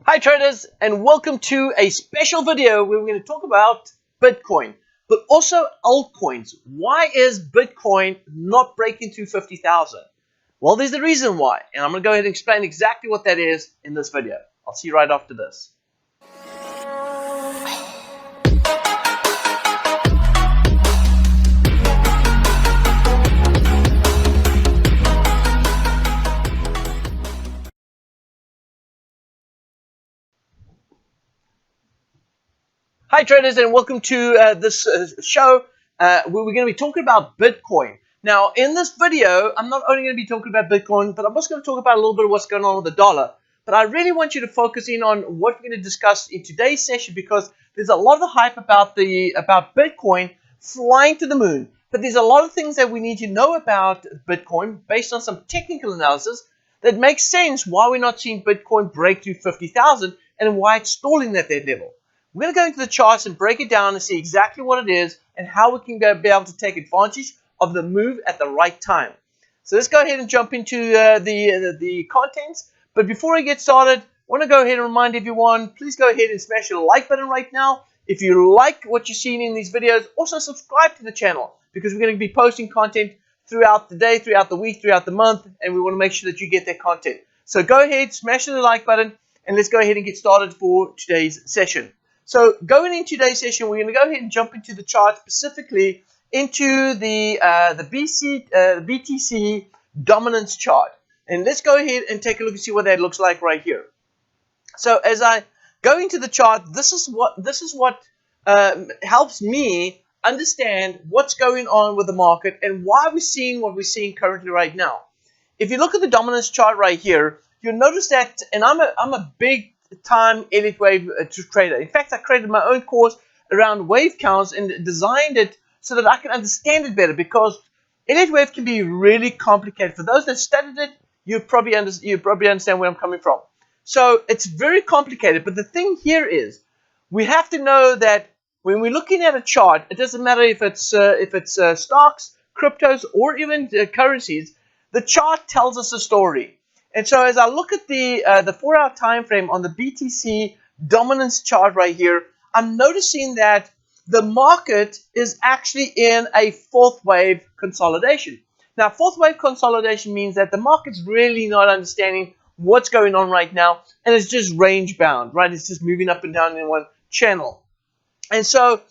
Hi traders, and welcome to a special video where we're going to talk about Bitcoin, but also altcoins. Why is Bitcoin not breaking through 50,000? Well, there's a reason why, and I'm going to go ahead and explain exactly what that is in this video. I'll see you right after this. Hi traders, and welcome to this show where we're going to be talking about Bitcoin. Now, in this video, I'm not only going to be talking about Bitcoin, but I'm also going to talk about a little bit of what's going on with the dollar. But I really want you to focus in on what we're going to discuss in today's session, because there's a lot of hype about Bitcoin flying to the moon. But there's a lot of things that we need to know about Bitcoin based on some technical analysis that makes sense why we're not seeing Bitcoin break through 50,000 and why it's stalling at that level. We're going to go into the charts and break it down and see exactly what it is and how we can be able to take advantage of the move at the right time. So let's go ahead and jump into the contents. But before I get started, I want to go ahead and remind everyone, please go ahead and smash the like button right now. If you like what you're seeing in these videos, also subscribe to the channel, because we're going to be posting content throughout the day, throughout the week, throughout the month, and we want to make sure that you get that content. So go ahead, smash the like button, and let's go ahead and get started for today's session. So going into today's session, we're going to go ahead and jump into the chart, specifically into the BTC dominance chart. And let's go ahead and take a look and see what that looks like right here. So as I go into the chart, this is what helps me understand what's going on with the market and why we're seeing what we're seeing currently right now. If you look at the dominance chart right here, you'll notice that, and I'm a big time elite wave trader. In fact, I created my own course around wave counts and designed it so that I can understand it better, because elite wave can be really complicated. For those that studied it, you probably understand where I'm coming from. So it's very complicated, but the thing here is we have to know that when we're looking at a chart, it doesn't matter if it's stocks, cryptos, or even currencies. The chart tells us a story. And so as I look at the 4-hour time frame on the BTC dominance chart right here, I'm noticing that the market is actually in a fourth wave consolidation. Now, fourth wave consolidation means that the market's really not understanding what's going on right now, and it's just range bound, right? It's just moving up and down in one channel. And so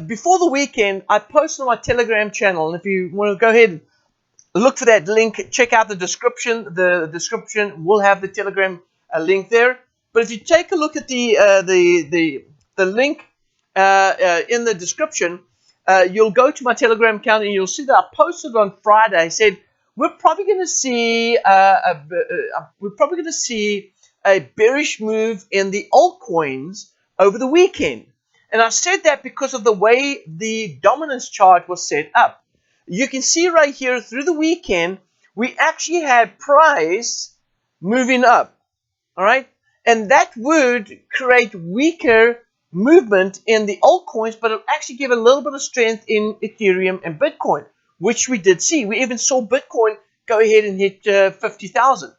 before the weekend, I posted on my Telegram channel, and if you want to go ahead and look for that link, check out the description. The description will have the Telegram link there. But if you take a look at the link in the description, you'll go to my Telegram account and you'll see that I posted on Friday. I said we're probably going to see a bearish move in the altcoins over the weekend, and I said that because of the way the dominance chart was set up. You can see right here through the weekend, we actually had price moving up, all right? And that would create weaker movement in the altcoins, but it would actually give a little bit of strength in Ethereum and Bitcoin, which we did see. We even saw Bitcoin go ahead and hit 50,000.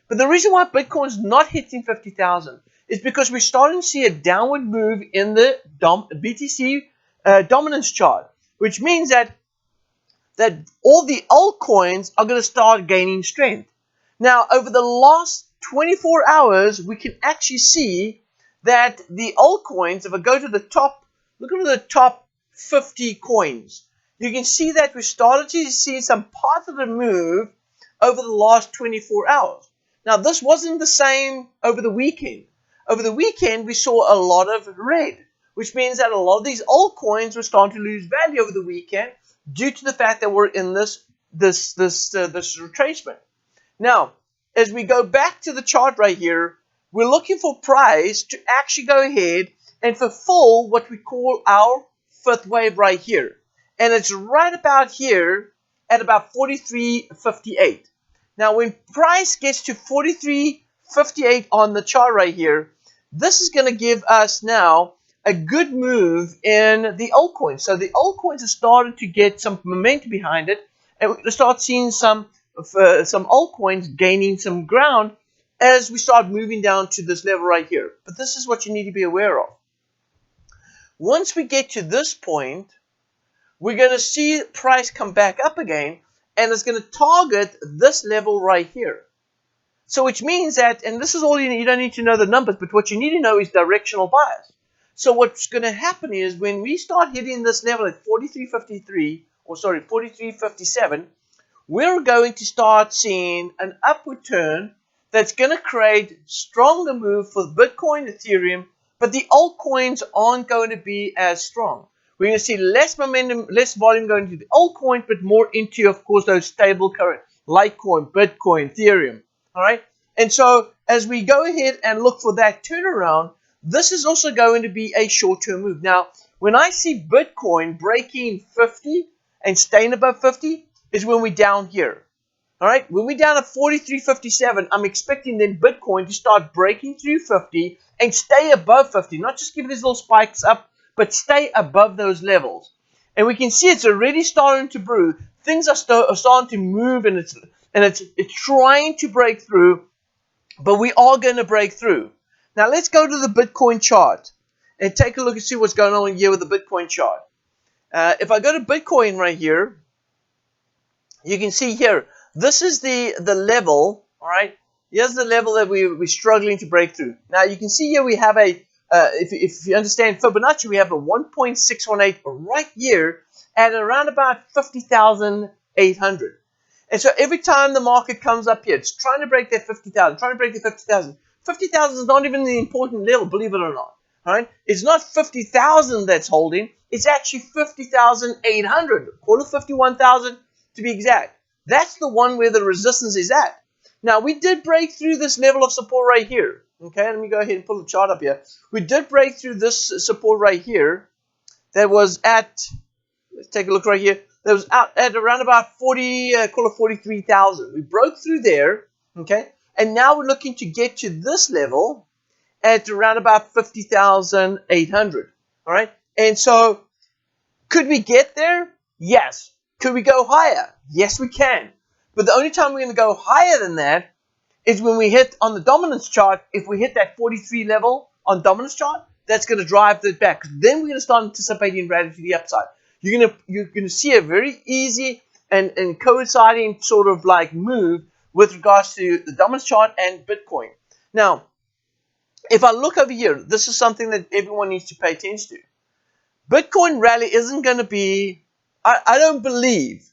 But the reason why Bitcoin is not hitting 50,000 is because we're starting to see a downward move in the BTC dominance chart, which means that all the altcoins are going to start gaining strength. Now, over the last 24 hours, we can actually see that the altcoins, if I go to the top, look at the top 50 coins, you can see that we started to see some positive move over the last 24 hours. Now, this wasn't the same over the weekend. Over the weekend, we saw a lot of red, which means that a lot of these altcoins were starting to lose value over the weekend, due to the fact that we're in this retracement. Now, as we go back to the chart right here, we're looking for price to actually go ahead and fulfill what we call our fifth wave right here. And it's right about here at about 43.58. Now, when price gets to 43.58 on the chart right here, this is going to give us now a good move in the altcoins. So the altcoins are starting to get some momentum behind it, and we're going to start seeing some altcoins gaining some ground as we start moving down to this level right here. But this is what you need to be aware of. Once we get to this point, we're going to see price come back up again, and it's going to target this level right here. So which means that, and this is all you don't need to know the numbers, but what you need to know is directional bias. So what's going to happen is when we start hitting this level at 43.53, or sorry, 43.57, we're going to start seeing an upward turn that's going to create stronger move for Bitcoin, Ethereum, but the altcoins aren't going to be as strong. We're going to see less momentum, less volume going into the altcoins, but more into, of course, those stable currencies, Litecoin, Bitcoin, Ethereum. All right. And so as we go ahead and look for that turnaround, this is also going to be a short-term move. Now, when I see Bitcoin breaking 50 and staying above 50 is when we're down here. All right. When we're down at 43.57, I'm expecting then Bitcoin to start breaking through 50 and stay above 50. Not just give these little spikes up, but stay above those levels. And we can see it's already starting to brew. Things are starting to move, and it's trying to break through, but we are going to break through. Now let's go to the Bitcoin chart and take a look and see what's going on here with the Bitcoin chart. If I go to Bitcoin right here, you can see here, this is the level, all right? Here's the level that we're struggling to break through. Now you can see here we have a, if you understand Fibonacci, we have a 1.618 right here at around about 50,800. And so every time the market comes up here, it's trying to break that 50,000, trying to break the 50,000. 50,000 is not even the important level, believe it or not. All right? It's not 50,000 that's holding. It's actually 50,800. Call it 51,000 to be exact. That's the one where the resistance is at. Now, we did break through this level of support right here. Okay, let me go ahead and pull the chart up here. We did break through this support right here that was at, let's take a look right here. That was out at around about 40, call it 43,000. We broke through there, okay? And now we're looking to get to this level at around about 50,800, all right? And so, could we get there? Yes. Could we go higher? Yes, we can. But the only time we're going to go higher than that is when we hit on the dominance chart. If we hit that 43 level on dominance chart, that's going to drive that back. Then we're going to start anticipating rally to the upside. You're gonna see a very easy and coinciding sort of like move with regards to the dominance chart and Bitcoin. Now, if I look over here, this is something that everyone needs to pay attention to. Bitcoin rally isn't going to be, I don't believe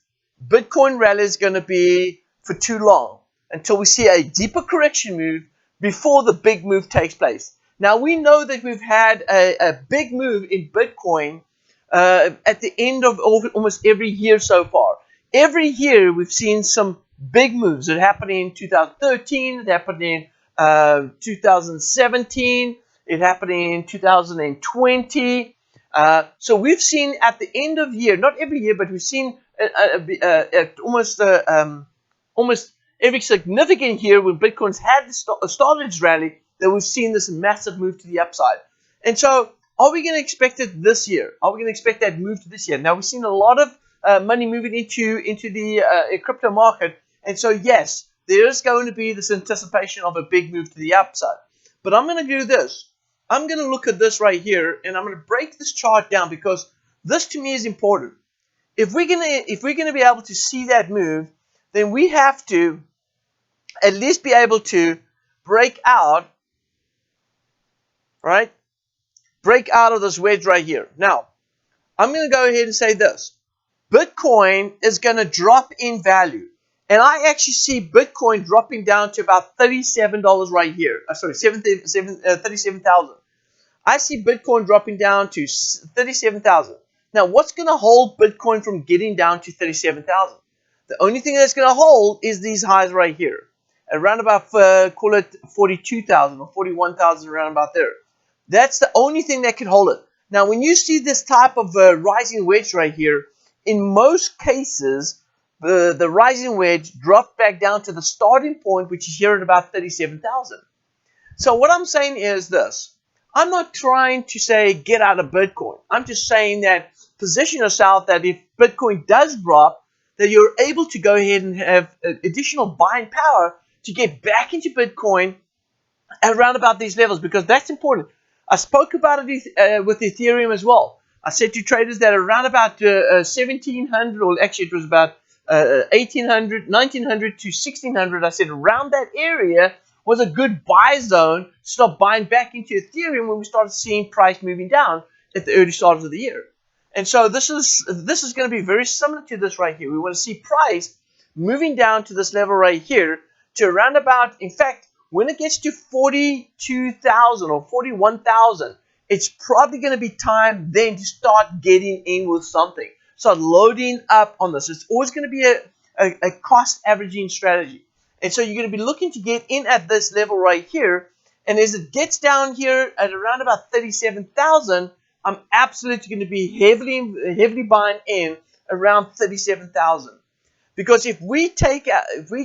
Bitcoin rally is going to be for too long until we see a deeper correction move before the big move takes place. Now, we know that we've had a big move in Bitcoin at the end of almost every year so far. Every year we've seen some big moves. It happened in 2013. It happened in 2017. It happened in 2020. So we've seen at the end of the year, not every year, but we've seen almost every significant year when Bitcoin's had started its rally, that we've seen this massive move to the upside. And so, are we going to expect it this year? Are we going to expect that move to this year? Now, we've seen a lot of money moving into the crypto market. And so, yes, there is going to be this anticipation of a big move to the upside. But I'm going to do this. I'm going to look at this right here, and I'm going to break this chart down because this to me is important. If we're going to be able to see that move, then we have to at least be able to break out, right? Break out of this wedge right here. Now, I'm going to go ahead and say this. Bitcoin is going to drop in value. And I actually see Bitcoin dropping down to about $37 right here. Sorry, 37,000. I see Bitcoin dropping down to 37,000. Now, what's going to hold Bitcoin from getting down to 37,000? The only thing that's going to hold is these highs right here. Around about, call it 42,000 or 41,000, around about there. That's the only thing that can hold it. Now, when you see this type of rising wedge right here, in most cases, the rising wedge dropped back down to the starting point, which is here at about 37,000. So what I'm saying is this. I'm not trying to say get out of Bitcoin. I'm just saying that position yourself that if Bitcoin does drop, that you're able to go ahead and have additional buying power to get back into Bitcoin around about these levels, because that's important. I spoke about it with Ethereum as well. I said to traders that around about 1700, or actually it was about 1800, 1900 to 1600, I said around that area was a good buy zone to start buying back into Ethereum when we started seeing price moving down at the early start of the year. And so this is going to be very similar to this right here. We want to see price moving down to this level right here to around about, in fact, when it gets to 42,000 or 41,000, it's probably going to be time then to start getting in with something. Start loading up on this. It's always going to be a cost averaging strategy. And so you're going to be looking to get in at this level right here. And as it gets down here at around about 37,000, I'm absolutely going to be heavily buying in around 37,000. Because if we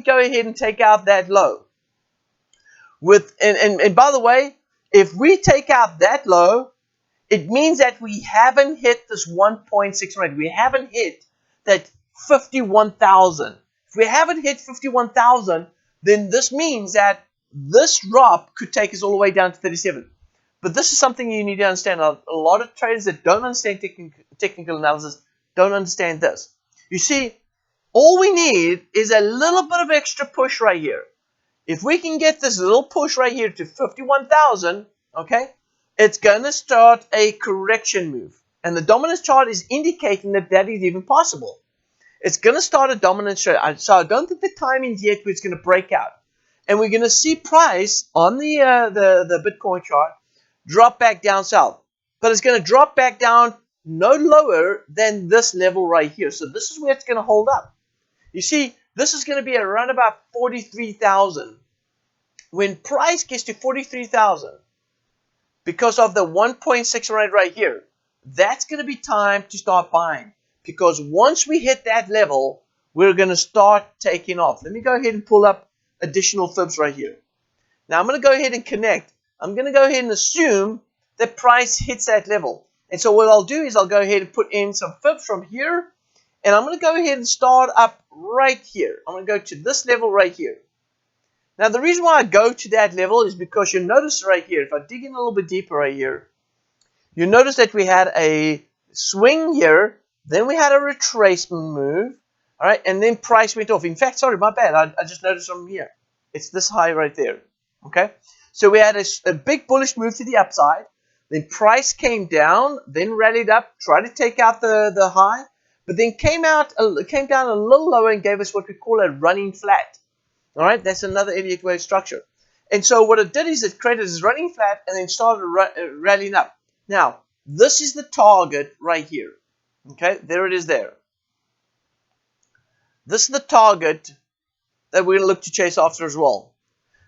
go ahead and take out that low, and by the way, if we take out that low, it means that we haven't hit this 1.6 rate. We haven't hit that 51,000. If we haven't hit 51,000, then this means that this drop could take us all the way down to 37. But this is something you need to understand. A lot of traders that don't understand technical analysis don't understand this. You see, all we need is a little bit of extra push right here. If we can get this little push right here to 51,000, okay, it's going to start a correction move. And the dominance chart is indicating that that is even possible. It's going to start a dominance trend. So I don't think the timing is yet where it's going to break out. And we're going to see price on the Bitcoin chart drop back down south. But it's going to drop back down no lower than this level right here. So this is where it's going to hold up. You see, this is going to be around about 43,000. When price gets to 43,000, because of the 1.6 rate right here, that's going to be time to start buying. Because once we hit that level, we're going to start taking off. Let me go ahead and pull up additional fibs right here. Now I'm going to go ahead and connect. I'm going to go ahead and assume that price hits that level. And so what I'll do is I'll go ahead and put in some fibs from here. And I'm going to go ahead and start up right here. I'm going to go to this level right here. Now, the reason why I go to that level is because you notice right here, if I dig in a little bit deeper right here, you notice that we had a swing here, then we had a retracement move, all right, and then price went off. In fact, sorry, my bad, I just noticed from here. It's this high right there, okay? So we had a big bullish move to the upside, then price came down, then rallied up, tried to take out the high, but then came down a little lower and gave us what we call a running flat. All right, that's another Elliott wave structure. And so what it did is it created this running flat and then started rallying up. Now, this is the target right here. Okay, there it is there. This is the target that we're going to look to chase after as well.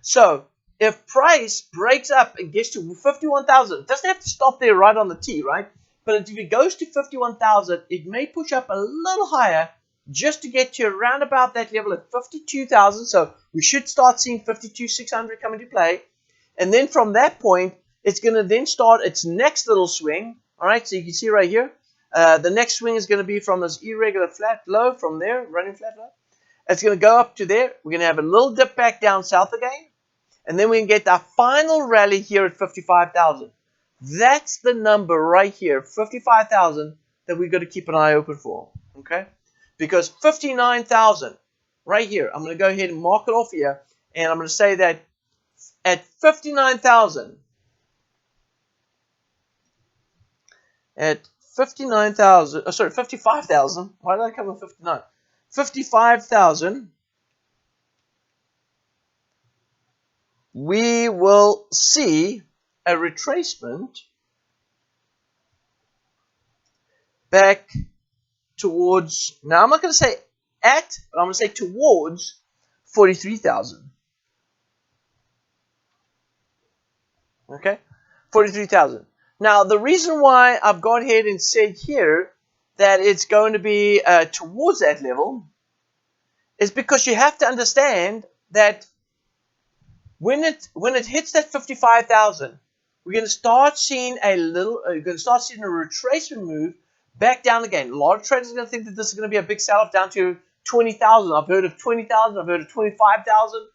So, if price breaks up and gets to 51,000, it doesn't have to stop there right on the T, right? But if it goes to 51,000, it may push up a little higher just to get to around about that level at 52,000. So we should start seeing 52,600 come into play. And then from that point, it's going to then start its next little swing. All right, so you can see right here, the next swing is going to be from this irregular flat low from there, running flat low. It's going to go up to there. We're going to have a little dip back down south again. And then we can get our final rally here at 55,000. That's the number right here, 55,000, that we've got to keep an eye open for. Okay? Because 59,000 right here, I'm going to go ahead and mark it off here, and I'm going to say that at 59,000, at 59,000, oh, sorry, 55,000, why did I come with 59? 55,000, we will see a retracement back towards, now I'm not going to say at, but I'm going to say towards 43,000. Okay, 43,000. Now, the reason why I've gone ahead and said here that it's going to be towards that level is because you have to understand that when it hits that 55,000, we're going to start seeing a retracement move back down again. A lot of traders are going to think that this is going to be a big sell-off down to 20,000. I've heard of 20,000. I've heard of 25,000.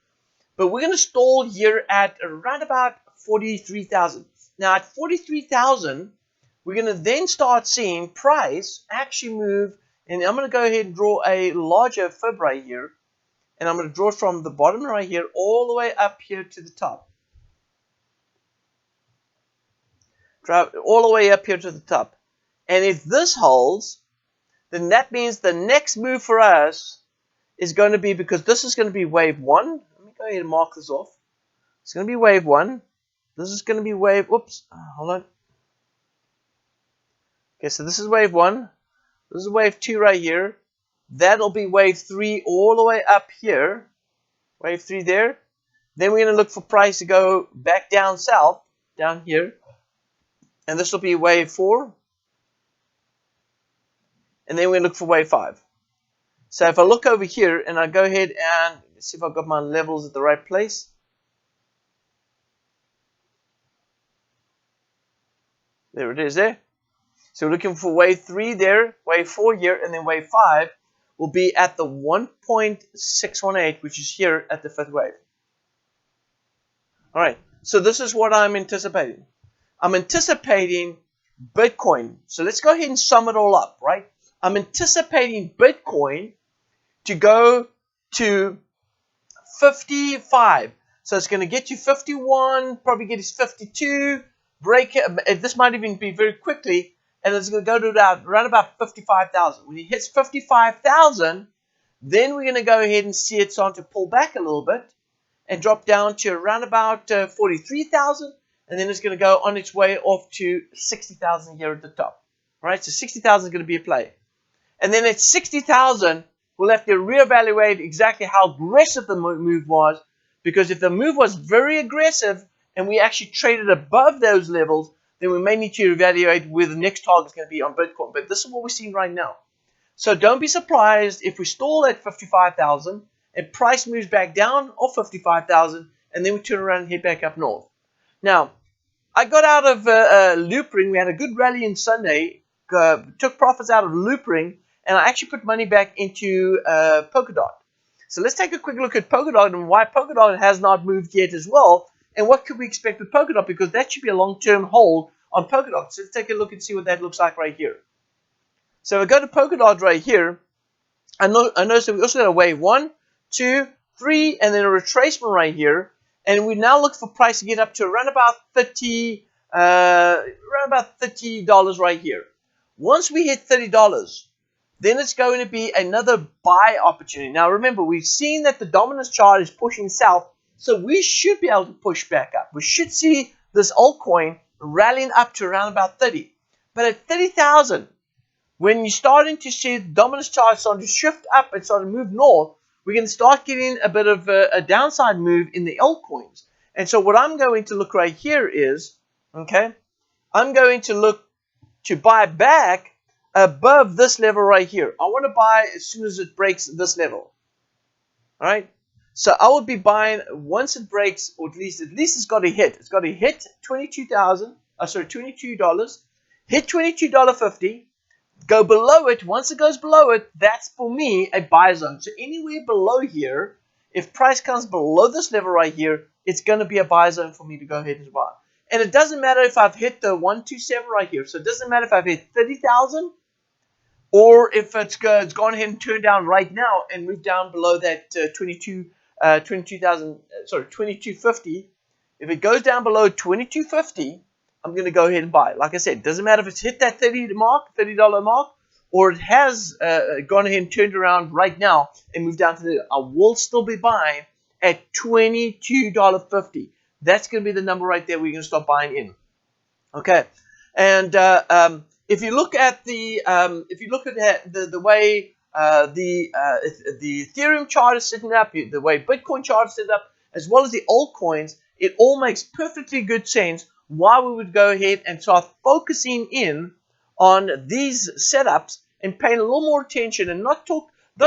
But we're going to stall here at around about 43,000. Now at 43,000, we're going to then start seeing price actually move. And I'm going to go ahead and draw a larger fib right here. And I'm going to draw it from the bottom right here all the way up here to the top. Draw all the way up here to the top. And if this holds, then that means the next move for us is going to be, because this is going to be wave 1. Let me go ahead and mark this off. It's going to be wave 1. This is going to be wave, oops, hold on. Okay, so this is wave 1. This is wave 2 right here. That'll be wave 3 all the way up here. Wave 3 there. Then we're going to look for price to go back down south, down here. And this will be wave 4. And then we look for wave 5. So if I look over here and I go ahead and see if I've got my levels at the right place. There it is there. So we're looking for wave 3 there, wave 4 here, and then wave 5 will be at the 1.618, which is here at the 5th wave. Alright, so this is what I'm anticipating. I'm anticipating Bitcoin. So let's go ahead and sum it all up, right? I'm anticipating Bitcoin to go to 55. So it's going to get to 51, probably get to 52, break it. This might even be very quickly, and it's going to go to around about 55,000. When it hits 55,000, then we're going to go ahead and see it start to pull back a little bit and drop down to around about 43,000, and then it's going to go on its way off to 60,000 here at the top. All right, so 60,000 is going to be a play. And then at 60,000, we'll have to reevaluate exactly how aggressive the move was, because if the move was very aggressive and we actually traded above those levels, then we may need to evaluate where the next target is going to be on Bitcoin. But this is what we're seeing right now. So don't be surprised if we stall at 55,000 and price moves back down off 55,000, and then we turn around and head back up north. Now, I got out of loop ring. We had a good rally on Sunday, took profits out of loop ring, and I actually put money back into Polkadot. So let's take a quick look at Polkadot and why Polkadot has not moved yet as well, and what could we expect with Polkadot, because that should be a long-term hold on Polkadot. So let's take a look and see what that looks like right here. So we go to Polkadot right here. I notice that we also got a wave 1, 2, 3, and then a retracement right here. And we now look for price to get up to around about $30 right here. Once we hit $30, then it's going to be another buy opportunity. Now remember, we've seen that the dominance chart is pushing south, so we should be able to push back up. We should see this altcoin rallying up to around about 30. But at 30,000, when you're starting to see the dominance chart starting to shift up and start to move north, we're going to start getting a bit of a downside move in the altcoins. And so what I'm going to look right here is, okay, I'm going to look to buy back above this level right here. I want to buy as soon as it breaks this level. All right. So I would be buying once it breaks, or at least it's got to hit. It's got to hit $22, hit $22.50, go below it. Once it goes below it, that's for me a buy zone. So anywhere below here, if price comes below this level right here, it's going to be a buy zone for me to go ahead and buy. And it doesn't matter if I've hit the 127 right here. So it doesn't matter if I've hit 30,000 or if it's gone ahead and turned down right now and moved down below that 2250. If it goes down below 2250, I'm going to go ahead and buy. Like I said, it doesn't matter if it's hit that $30 mark, or it has gone ahead and turned around right now and moved down to the. I will still be buying at $22.50. That's going to be the number right there we're going to start buying in. Okay, and if you look at the way the Ethereum chart is sitting up, the way Bitcoin chart is set up, as well as the altcoins, it all makes perfectly good sense why we would go ahead and start focusing in on these setups and paying a little more attention and not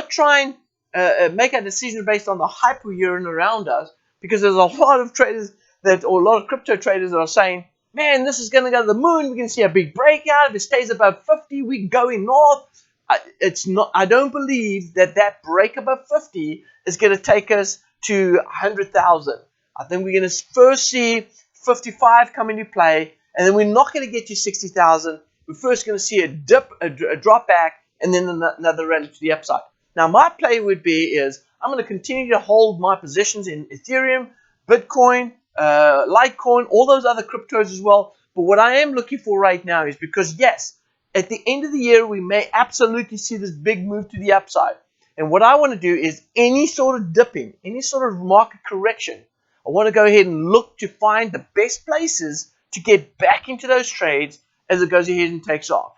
try and make a decision based on the hype we're hearing around us, because there's a lot of traders or a lot of crypto traders that are saying, man, this is going to go to the moon. We're going to see a big breakout. If it stays above 50, we're going north. I don't believe that break above 50 is going to take us to 100,000. I think we're going to first see 55 come into play, and then we're not going to get to 60,000. We're first going to see a dip, a drop back, and then another rally to the upside. Now, my play would be is I'm going to continue to hold my positions in Ethereum, Bitcoin, Litecoin, all those other cryptos as well. But what I am looking for right now is, because yes, at the end of the year, we may absolutely see this big move to the upside. And what I want to do is any sort of dipping, any sort of market correction, I want to go ahead and look to find the best places to get back into those trades as it goes ahead and takes off.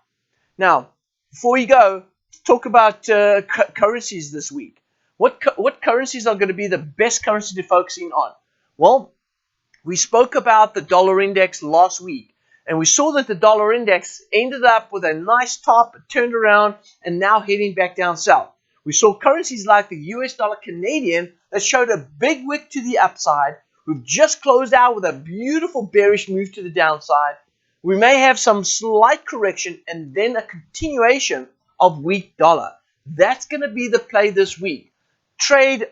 Now, before you go, let's talk about currencies this week. What currencies are going to be the best currency to focus in on? Well, we spoke about the dollar index last week, and we saw that the dollar index ended up with a nice top, turned around, and now heading back down south. We saw currencies like the US dollar Canadian that showed a big wick to the upside. We've just closed out with a beautiful bearish move to the downside. We may have some slight correction and then a continuation of weak dollar. That's going to be the play this week. Trade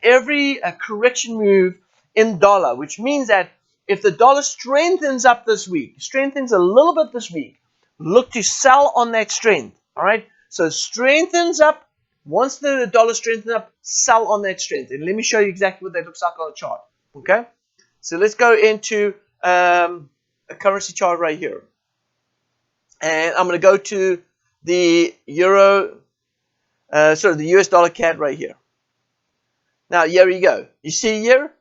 every correction move in dollar, which means that if the dollar strengthens up this week, strengthens a little bit this week, look to sell on that strength. All right, so strengthens up. Once the dollar strengthens up, sell on that strength. And let me show you exactly what that looks like on the chart. Okay, so let's go into a currency chart right here, and I'm going to go to the the US dollar CAD right here. Now here you go. You see here,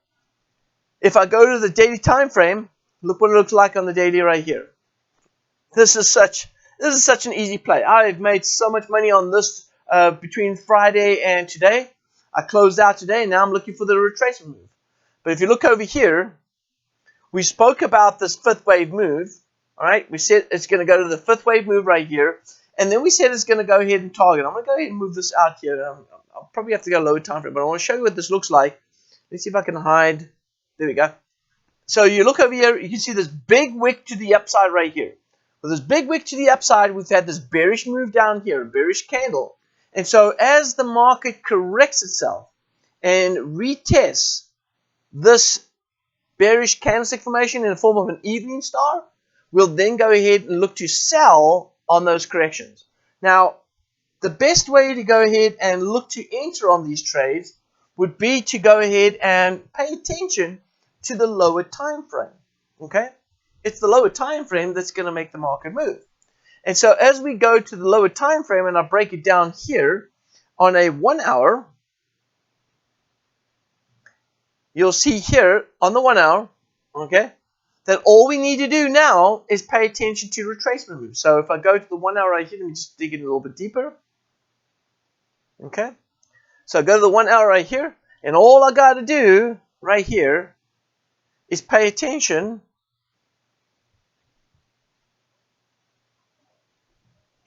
if I go to the daily time frame, look what it looks like on the daily right here. This is such an easy play. I've made so much money on this between Friday and today. I closed out today, and now I'm looking for the retracement move. But if you look over here, we spoke about this fifth wave move. All right, we said it's going to go to the fifth wave move right here, and then we said it's going to go ahead and target. I'm going to go ahead and move this out here. I'll probably have to go lower time frame, but I want to show you what this looks like. Let's see if I can hide. There we go. So you look over here, you can see this big wick to the upside right here. With this big wick to the upside, we've had this bearish move down here, a bearish candle. And so as the market corrects itself and retests this bearish candlestick formation in the form of an evening star, we'll then go ahead and look to sell on those corrections. Now, the best way to go ahead and look to enter on these trades would be to go ahead and pay attention to the lower time frame. Okay? It's the lower time frame that's going to make the market move. And so as we go to the lower time frame, and I break it down here on a 1 hour, you'll see here on the 1 hour, okay, that all we need to do now is pay attention to retracement moves. So if I go to the 1 hour right here, let me just dig in a little bit deeper. Okay, so I go to the 1 hour right here, and all I got to do right here is pay attention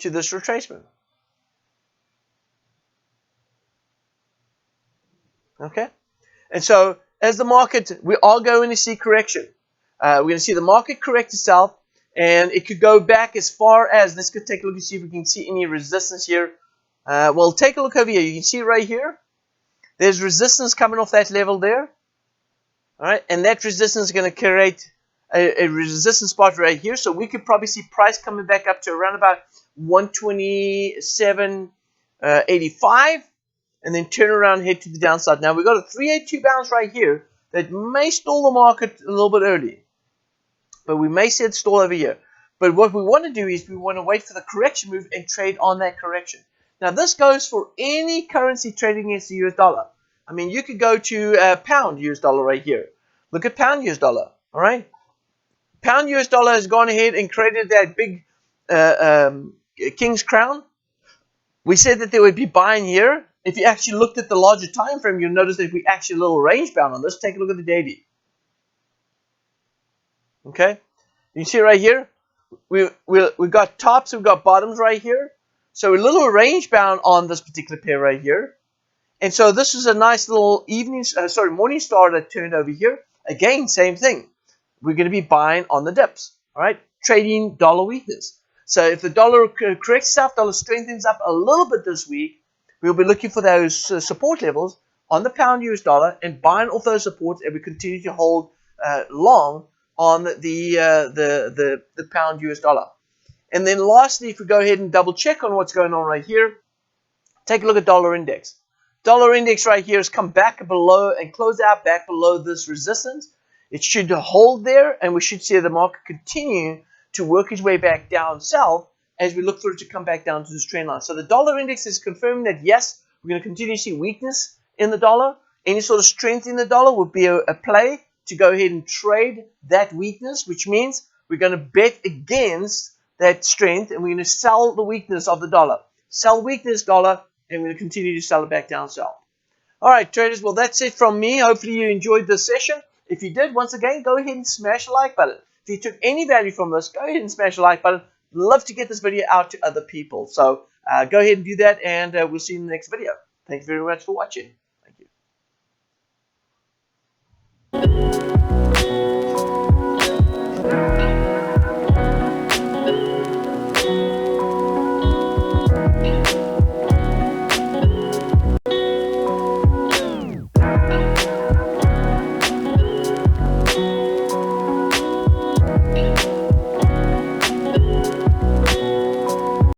to this retracement. Okay, and so as the market, we are going to see correction. We're going to see the market correct itself, and it could go back as far as, let's go take a look and see if we can see any resistance here. Well, take a look over here. You can see right here, there's resistance coming off that level there. All right, and that resistance is going to create a resistance spot right here. So we could probably see price coming back up to around about 127.85, and then turn around, head to the downside. Now we've got a 382 bounce right here that may stall the market a little bit early, but we may see it stall over here. But what we want to do is we want to wait for the correction move and trade on that correction. Now this goes for any currency trading against the US dollar. I mean, you could go to pound US dollar right here. Look at pound US dollar. All right, pound US dollar has gone ahead and created that big king's crown. We said that there would be buying here. If you actually looked at the larger time frame, you'll notice that we actually a little range bound on this. Take a look at the daily. Okay, you see right here, we got tops, we've got bottoms right here. So we're a little range bound on this particular pair right here. And so this is a nice little morning star that turned over here. Again, same thing. We're going to be buying on the dips. All right, trading dollar weakness. So if the dollar corrects itself, dollar strengthens up a little bit this week, we'll be looking for those support levels on the pound US dollar and buying off those supports, and we continue to hold long on the pound US dollar. And then lastly, if we go ahead and double check on what's going on right here, take a look at dollar index. Dollar index right here has come back below and closed out back below this resistance. It should hold there, and we should see the market continue to work its way back down south as we look for it to come back down to this trend line. So the dollar index is confirming that, yes, we're going to continue to see weakness in the dollar. Any sort of strength in the dollar would be a play to go ahead and trade that weakness, which means we're going to bet against that strength, and we're going to sell the weakness of the dollar. Sell weakness dollar, and we're going to continue to sell it back down south. All right, traders, well, that's it from me. Hopefully you enjoyed this session. If you did, once again, go ahead and smash the like button. If you took any value from this, go ahead and smash the like button. Love to get this video out to other people. So go ahead and do that, and we'll see you in the next video. Thank you very much for watching.